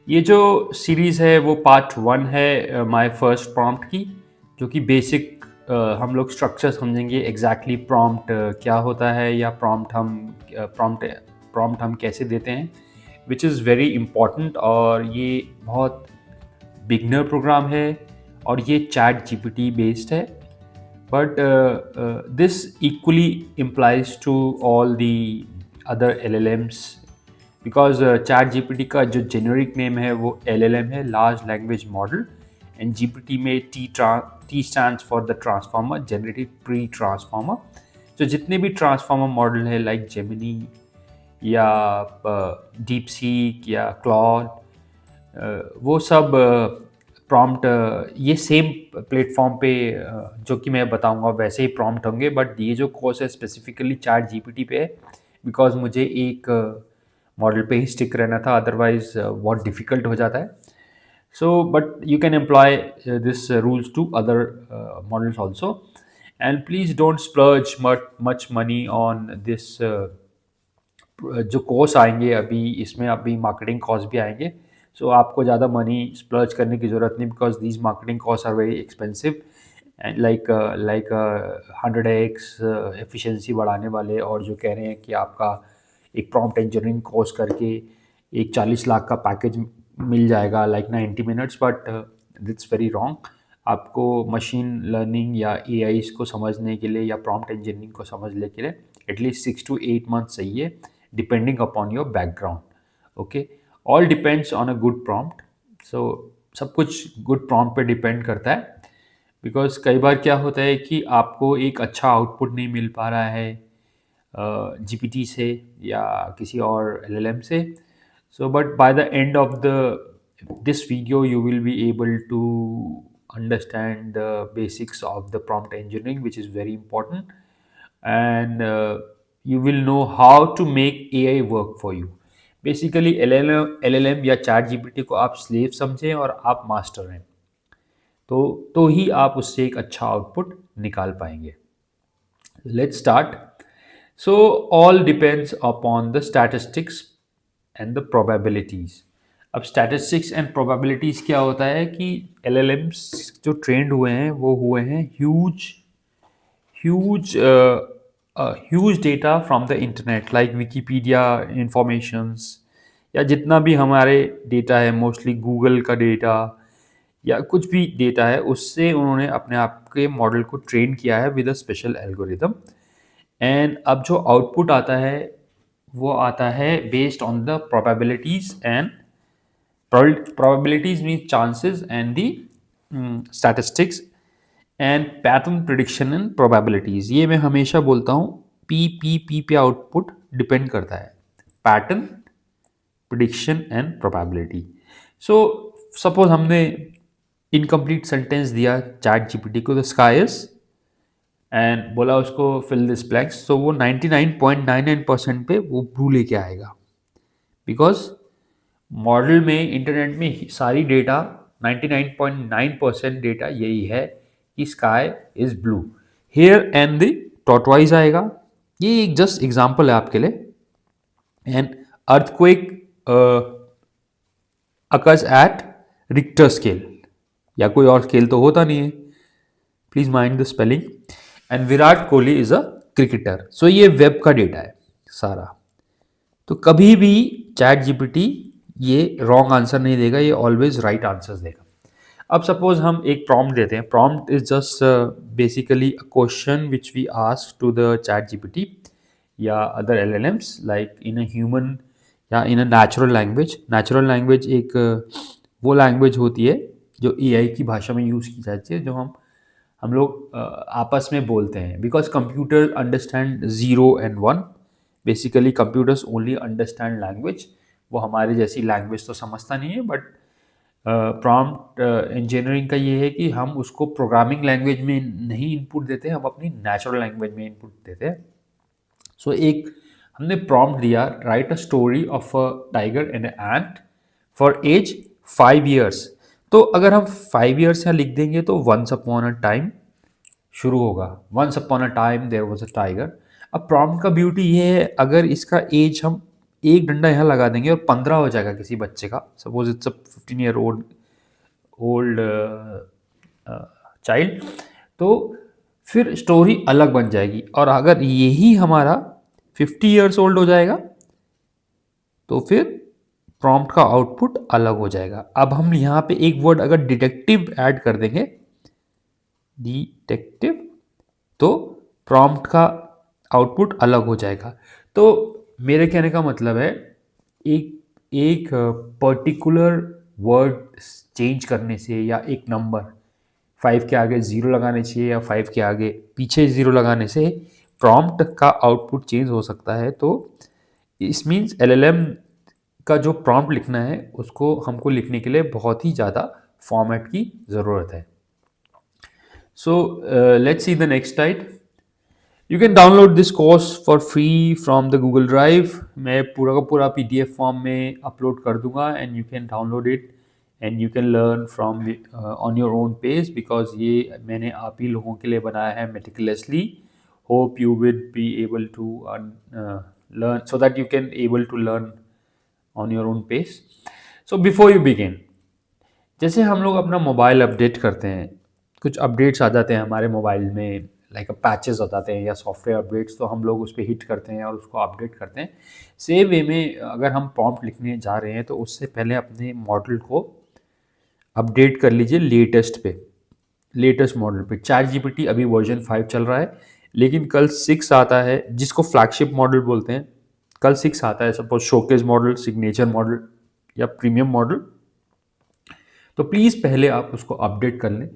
ये जो सीरीज़ है वो पार्ट 1 है माय फर्स्ट प्रॉम्प्ट की, जो कि बेसिक हम लोग स्ट्रक्चर समझेंगे एग्जैक्टली प्रॉम्प्ट क्या होता है या प्रॉम्प्ट हम कैसे देते हैं, विच इज़ वेरी इम्पॉर्टेंट। और ये बहुत बिगनर प्रोग्राम है और ये चैट जीपीटी बेस्ड है, but this equally implies to all the other LLMs because chat GPT का जो जेनरिक नेम है वो LLM है, large language model. And GPT में T stands for the transformer, generative pre transformer. तो जितने भी ट्रांसफॉर्मर मॉडल है लाइक जेमिनी या डीप सीक या क्लॉड, वो सब प्रॉम्प्ट ये सेम प्लेटफॉर्म पे जो कि मैं बताऊंगा वैसे ही प्रॉम्प्ट होंगे, बट ये जो कोर्स है स्पेसिफिकली चैट जीपीटी पे है बिकॉज मुझे एक मॉडल पे ही स्टिक रहना था, अदरवाइज बहुत डिफ़िकल्ट हो जाता है। So but you can employ this rules to other models also. And please don't splurge much money on this. जो कोर्स आएंगे अभी इसमें अभी मार्केटिंग कॉस्ट भी आएंगे, सो आपको ज़्यादा मनी स्प्लर्ज करने की ज़रूरत नहीं because these marketing cost are very expensive and like 100x efficiency बढ़ाने वाले, और जो कह रहे हैं कि आपका एक प्रॉम्प्ट इंजीनियरिंग कोर्स करके एक 40 लाख का पैकेज मिल जाएगा like 90 minutes, but that's very wrong. आपको मशीन लर्निंग या ए को समझने के लिए या प्रॉम्प्ट इंजीनियरिंग को समझने के लिए एटलीस्ट 6 to 8 months चाहिए, depending upon your background. Okay, all depends on a good prompt. So सब कुछ गुड प्रॉम्प्ट पे डिपेंड करता है बिकॉज कई बार क्या होता है कि आपको एक अच्छा आउटपुट नहीं मिल पा रहा है जीपीटी से या किसी और एलएलएम से। So but by the end of the this video you will be able to understand the basics of the prompt engineering, which is very important, and you will know how to make AI work for you. Basically L L M या chat GPT को आप slave समझें और आप master हैं, तो ही आप उससे एक अच्छा आउटपुट निकाल पाएंगे। Let's start. So all depends upon the statistics and the probabilities. अब स्टैटिस्टिक्स एंड प्रोबेबिलिटीज क्या होता है कि एलएलएम्स जो ट्रेंड हुए हैं वो हुए हैं huge huge data from the internet like Wikipedia informations, या जितना भी हमारे डेटा है मोस्टली गूगल का डेटा या कुछ भी डेटा है, उससे उन्होंने अपने आप के मॉडल को ट्रेन किया है with a special algorithm. And अब जो आउटपुट आता है वो आता है based on the probabilities and probabilities means chances and the statistics and pattern prediction and probabilities। ये मैं हमेशा बोलता हूँ पी पे आउटपुट डिपेंड करता है, pattern prediction and probability. So suppose हमने इनकम्प्लीट सेंटेंस दिया चैट जीपीटी को, द स्काई इज, एंड बोला उसको फिल दिस ब्लैंक्स, तो वो 99.99% पे वो ब्लू लेके आएगा बिकॉज मॉडल में इंटरनेट में सारी डेटा 99.9% डेटा यही है कि sky is blue. Hare and the tortoise आएगा, ये एक जस्ट एग्जांपल है आपके लिए। And earthquake occurs at Richter scale, या कोई और स्केल तो होता नहीं है, please mind the spelling. And Virat Kohli is a cricketer. So ये वेब का डेटा है सारा। तो कभी भी चैट जीपीटी ये रॉन्ग आंसर नहीं देगा, ये ऑलवेज राइट आंसर्स देगा। अब सपोज हम एक प्रॉम्प्ट देते हैं, prompt is just basically a question which we ask to the chat GPT या other LLMs like in a human या in a natural language. Natural language एक वो लैंग्वेज होती है जो एआई की भाषा में यूज़ की जाती है, जो हम लोग आपस में बोलते हैं because computer understand 0 and 1। Basically computers only understand language, वो हमारे जैसी लैंग्वेज तो समझता नहीं है, बट प्रॉम्प्ट इंजीनियरिंग का ये है कि हम उसको प्रोग्रामिंग लैंग्वेज में नहीं इनपुट देते हैं, हम अपनी नेचुरल लैंग्वेज में इनपुट देते हैं। सो एक हमने प्रॉम्प्ट दिया, write a story of a tiger and ant for age 5 years। तो अगर हम 5 years यहाँ लिख देंगे तो वंस अपॉन अ टाइम शुरू होगा, once upon a time there was a tiger. अब प्रॉम्प्ट का ब्यूटी ये है, अगर इसका एज हम एक डंडा यहाँ लगा देंगे और 15 हो जाएगा किसी बच्चे का, suppose it's a 15 year old child, तो फिर स्टोरी अलग बन जाएगी। और अगर यही हमारा 50 ईयर्स ओल्ड हो जाएगा तो फिर प्रॉम्प्ट का आउटपुट अलग हो जाएगा। अब हम यहाँ पे एक वर्ड अगर डिटेक्टिव ऐड कर देंगे, डिटेक्टिव, तो प्रॉम्प्ट का आउटपुट अलग हो जाएगा। तो मेरे कहने का मतलब है एक एक पर्टिकुलर वर्ड चेंज करने से, या एक नंबर 5 के आगे 0 लगाने चाहिए या 5 के आगे पीछे 0 लगाने से प्रॉम्प्ट का आउटपुट चेंज हो सकता है। तो इस मीन्स एलएलएम का जो प्रॉम्प्ट लिखना है उसको हमको लिखने के लिए बहुत ही ज़्यादा फॉर्मेट की ज़रूरत है। So let's see the next slide. You can download this course for free from the Google drive. मैं पूरा का पूरा PDF फॉर्म में अपलोड कर दूंगा and you can download it and you can learn from on your own pace, because ये मैंने आप ही लोगों के लिए बनाया है meticulously. Hope you will be able to learn, so that you can able to learn on your own pace. So before you begin, जैसे हम लोग अपना मोबाइल अपडेट करते हैं, कुछ अपडेट्स आ जाते हैं हमारे मोबाइल में, लाइक पैचेस आ जाते हैं या सॉफ्टवेयर अपडेट्स, तो हम लोग उस पर हिट करते हैं और उसको अपडेट करते हैं। सेम वे में अगर हम प्रॉम्प्ट लिखने जा रहे हैं तो उससे पहले अपने मॉडल को अपडेट कर लीजिए लेटेस्ट मॉडल पे। ChatGPT अभी वर्जन 5 चल रहा है, लेकिन कल 6 आता है, जिसको फ्लैगशिप मॉडल बोलते हैं। कल 6 आता है, suppose showcase model, signature model या प्रीमियम मॉडल। तो प्लीज़ पहले आप उसको अपडेट कर लें,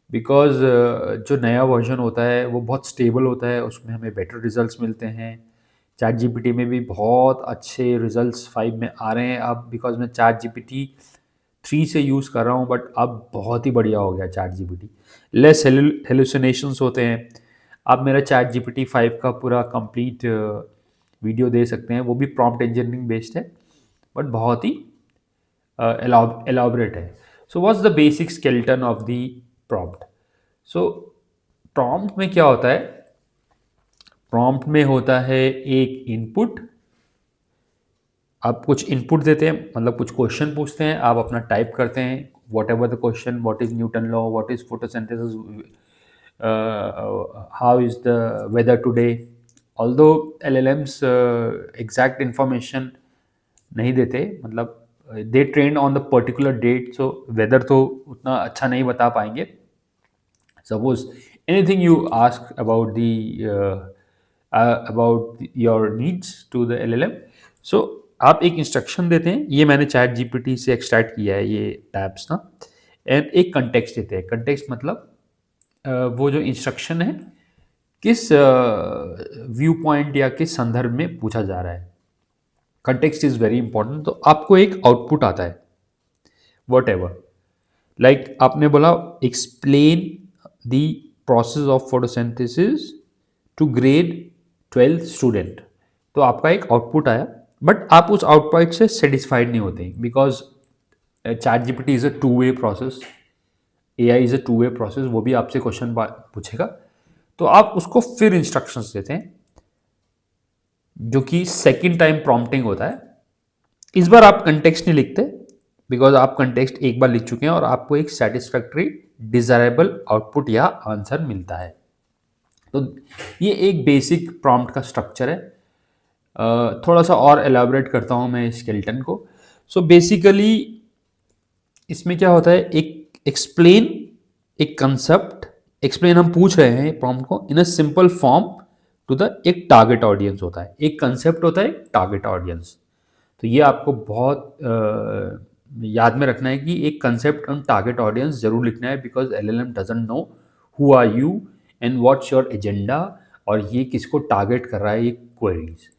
बिकॉज जो नया वर्जन होता है वो बहुत स्टेबल होता है, उसमें हमें बेटर रिजल्ट्स मिलते हैं। ChatGPT में भी बहुत अच्छे रिजल्ट्स 5 में आ रहे हैं अब, बिकॉज मैं ChatGPT 3 से यूज़ कर रहा हूँ, बट अब बहुत ही बढ़िया हो गया ChatGPT। लेस हेलुसिनेशंस होते हैं। आप मेरा ChatGPT 5 का पूरा कंप्लीट वीडियो दे सकते हैं, वो भी प्रॉम्प्ट इंजीनियरिंग बेस्ड है, बट बहुत ही elaborate है। So what's the basic skeleton of the prompt? So prompt में क्या होता है? प्रॉम्प्ट में होता है एक इनपुट। आप कुछ इनपुट देते हैं, मतलब कुछ क्वेश्चन पूछते हैं, आप अपना टाइप करते हैं whatever the question, what is Newton law, what is photosynthesis, how is the weather today. Although LLMs exact information नहीं देते, मतलब they train on the particular date, so weather तो उतना अच्छा नहीं बता पाएंगे। Suppose anything you ask about your needs to the LLM, so आप एक इंस्ट्रक्शन देते हैं। ये मैंने ChatGPT से एक्सट्रैक्ट किया है ये टैब्स ना, एंड एक कंटेक्स्ट देते हैं। कंटेक्स्ट मतलब वो जो इंस्ट्रक्शन है किस व्यू पॉइंट या किस संदर्भ में पूछा जा रहा है। Context is very important. तो आपको एक आउटपुट आता है वट एवर, लाइक आपने बोला explain the process of photosynthesis to grade 12th student. तो आपका एक आउटपुट आया, बट आप उस आउटपुट से सेटिस्फाइड नहीं होते, because ChatGPT is a two way process, AI is a two way process, वो भी आपसे क्वेश्चन पूछेगा। तो आप उसको फिर इंस्ट्रक्शंस देते हैं, जो कि सेकेंड टाइम प्रॉम्प्टिंग होता है। इस बार आप कंटेक्स्ट नहीं लिखते, बिकॉज आप कंटेक्स्ट एक बार लिख चुके हैं और आपको एक सेटिस्फैक्ट्री डिजायरेबल आउटपुट या आंसर मिलता है। तो ये एक बेसिक प्रॉम्प्ट का स्ट्रक्चर है। थोड़ा सा और एलैबोरेट करता हूँ मैं स्केलेटन को। सो बेसिकली इसमें क्या होता है, एक एक्सप्लेन, एक कंसेप्ट एक्सप्लेन हम पूछ रहे हैं प्रॉम्प्ट को in a simple form to the एक टारगेट ऑडियंस होता है, एक कंसेप्ट होता है, एक टारगेट ऑडियंस। तो ये आपको बहुत याद में रखना है कि एक कंसेप्ट और टारगेट ऑडियंस जरूर लिखना है, because LLM doesn't know who are you and what's your agenda, और ये किसको टारगेट कर रहा है ये queries.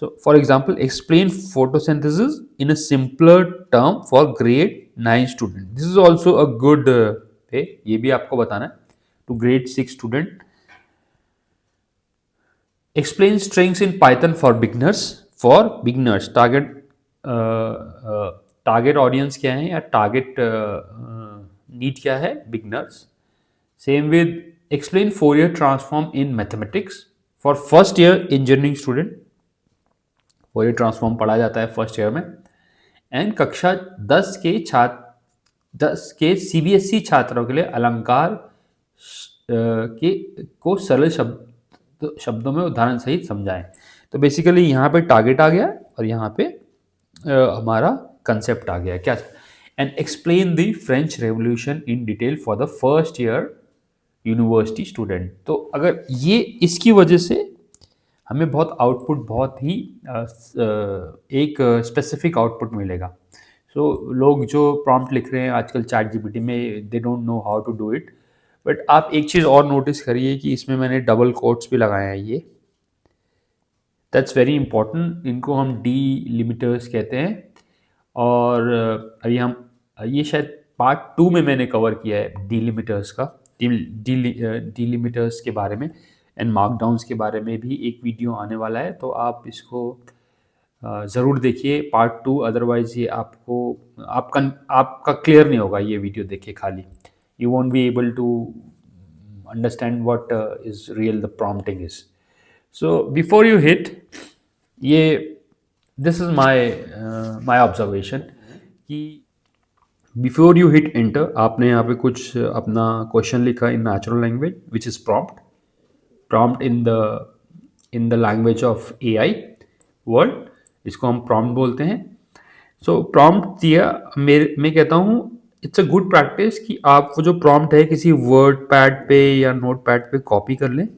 So for example, explain photosynthesis in a simpler term for grade 9 student. This is also a good way, ये भी आपको बताना है to grade 6 student. Explain strings in Python for beginners. Target audience क्या है या टारगेट नीड क्या है, beginners. Same with explain Fourier transform in mathematics for first year engineering student. Fourier transform पढ़ा जाता है फर्स्ट ईयर में। एंड कक्षा 10 के छात्र 10 के सीबीएसई छात्रों के लिए अलंकार के को सरल शब्दों में उदाहरण सहित समझाएं। तो बेसिकली यहाँ पे टारगेट आ गया और यहाँ पे हमारा कंसेप्ट आ गया क्या। And explain the French revolution in detail for the first year university student. तो अगर ये इसकी वजह से हमें बहुत आउटपुट बहुत ही एक स्पेसिफिक आउटपुट मिलेगा। सो लोग जो प्रॉम्प्ट लिख रहे हैं आजकल चैट जीपीटी में, they don't know how to do it. But आप एक चीज़ और नोटिस करिए कि इसमें मैंने डबल कोट्स भी लगाए हैं, ये दैट्स वेरी इंपॉर्टेंट। इनको हम डी लिमिटर्स कहते हैं। और अभी हम ये शायद पार्ट 2 में मैंने कवर किया है डी लिमिटर्स का, डी लिमिटर्स के बारे में एंड मार्कडाउन्स के बारे में भी एक वीडियो आने वाला है। तो आप इसको ज़रूर देखिए पार्ट 2, अदरवाइज़ ये आपको आपका क्लियर नहीं होगा ये वीडियो देखे खाली। You won't be able to understand what is real the prompting is. So before you hit ये, दिस इज़ माई ऑब्जर्वेशन कि बिफोर यू हिट एंटर आपने यहाँ पे कुछ अपना क्वेश्चन लिखा in natural language which is prompt in the language of AI world, इसको हम प्रॉम्प्ट बोलते हैं। सो प्रॉम्प्ट दिया, मैं कहता हूँ इट्स अ गुड प्रैक्टिस कि आप वो जो प्रॉम्प्ट है किसी वर्ड पैड पे या नोट पैड पे कॉपी कर लें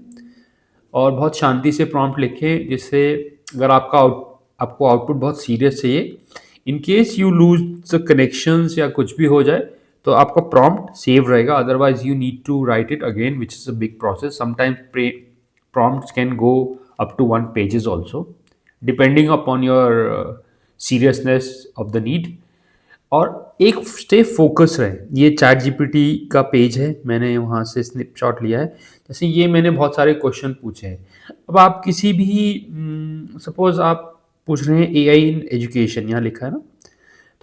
और बहुत शांति से प्रॉम्प्ट लिखें, जिससे अगर आपको आउटपुट बहुत सीरियस चाहिए, in case you lose the connections या कुछ भी हो जाए तो आपका प्रॉम्प्ट सेव रहेगा। Otherwise you need to write it again which is a big process. Sometimes prompts can go up to 1 pages also, depending upon your seriousness of the need। और एक स्टे फोकस रहे। ये chat GPT का page है, मैंने वहाँ से snapshot लिया है। जैसे ये मैंने बहुत सारे क्वेश्चन पूछे हैं। अब आप किसी भी सपोज आप पूछ रहे हैं एआई इन एजुकेशन, यहाँ लिखा है ना,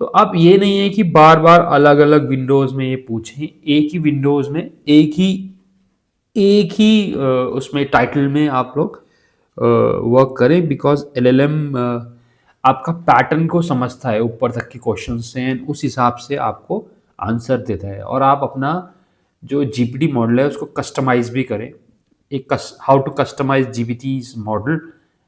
तो आप ये नहीं है कि बार बार अलग अलग विंडोज़ में ये पूछें, एक ही विंडोज़ में एक ही उसमें टाइटल में आप लोग वर्क करें, बिकॉज एलएलएम आपका पैटर्न को समझता है ऊपर तक के क्वेश्चन से, उस हिसाब से आपको आंसर देता है। और आप अपना जो जीपीटी मॉडल है उसको कस्टमाइज भी करें। एक how to customise GPT model,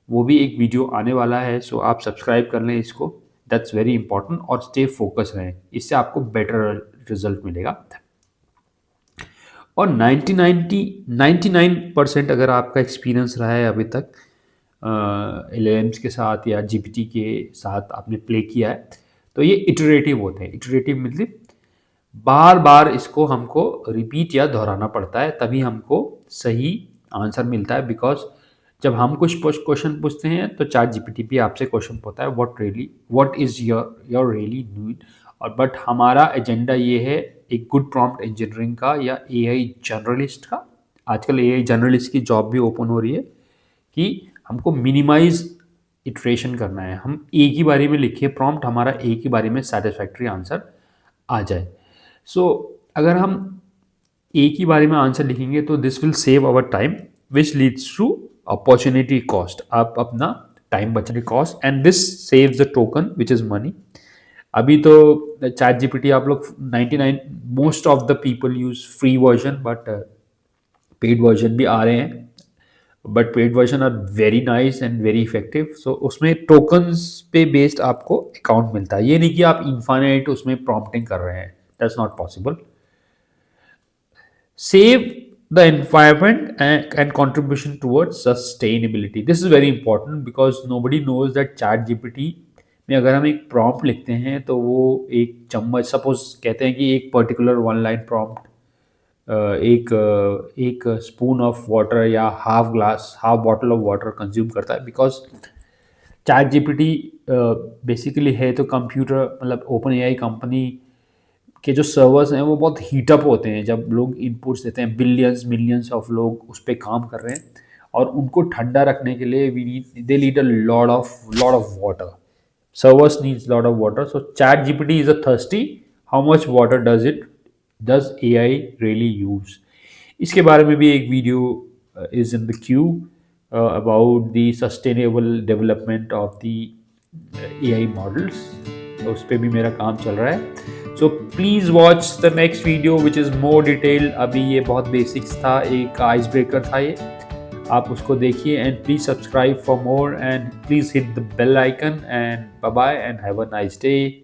वो भी एक वीडियो आने वाला है। सो आप सब्सक्राइब कर लें इसको, दैट्स वेरी इंपॉर्टेंट। और स्टे फोकस रहें, इससे आपको बेटर रिजल्ट मिलेगा। और 99% अगर आपका एक्सपीरियंस रहा है अभी तक एलएलएम्स के साथ या जीपीटी के साथ आपने प्ले किया है, तो ये इटरेटिव होते हैं। इटरेटिव मतलब बार बार इसको हमको रिपीट या दोहराना पड़ता है, तभी हमको सही आंसर मिलता है। बिकॉज जब हम कुछ क्वेश्चन पूछते हैं तो चैट जीपीटी भी आपसे क्वेश्चन पूछता है what is your really need. और बट हमारा एजेंडा ये है एक गुड प्रॉम्प्ट इंजीनियरिंग का या एआई जर्नलिस्ट का। आजकल एआई जर्नलिस्ट की जॉब भी ओपन हो रही है कि हमको मिनिमाइज इटरेशन करना है। हम एक ही बारी में लिखे प्रॉम्प्ट, हमारा एक ही बारी में सेटिस्फैक्ट्री आंसर आ जाए। सो अगर हम एक ही बारी में आंसर लिखेंगे तो this will save our time which leads to opportunity cost. आप अपना टाइम बचाने cost, and this saves the token which is money. अभी तो चैट जीपीटी आप लोग 99 most of the people use free version, but paid version भी आ रहे हैं। But paid version are very nice and very effective. So उसमें tokens पे बेस्ड आपको अकाउंट मिलता है। ये नहीं कि आप इन्फाइनाइट उसमें प्रॉम्प्टिंग कर रहे हैं, that's not possible. Save the environment and contribution towards sustainability, this is very important because nobody knows that chat gpt में अगर हम एक प्रॉम्प्ट लिखते हैं तो वो एक चम्मच, सपोज कहते हैं कि एक पर्टिकुलर 1 लाइन प्रॉम्प्ट एक स्पून ऑफ वाटर या half bottle of water consume करता है। बिकॉज चैट जीपीटी बेसिकली है तो कंप्यूटर, मतलब ओपन एआई कंपनी के जो सर्वर्स हैं वो बहुत हीटअप होते हैं जब लोग इनपुट्स देते हैं। बिलियंस मिलियंस ऑफ लोग उस पर काम कर रहे हैं और उनको ठंडा रखने के लिए they need a lot of water. Servers needs lot of water. So chat GPT is a thirsty. How much water does AI really use? इसके बारे में भी एक video is in the Q. About the sustainable development of the AI models. तो उस पर भी मेरा काम चल रहा है। So please watch the next video which is more detailed. अभी ये बहुत बेसिक्स था, एक आइस ब्रेकर था ये, आप उसको देखिए। And please subscribe for more and please hit the bell icon and bye bye and have a nice day.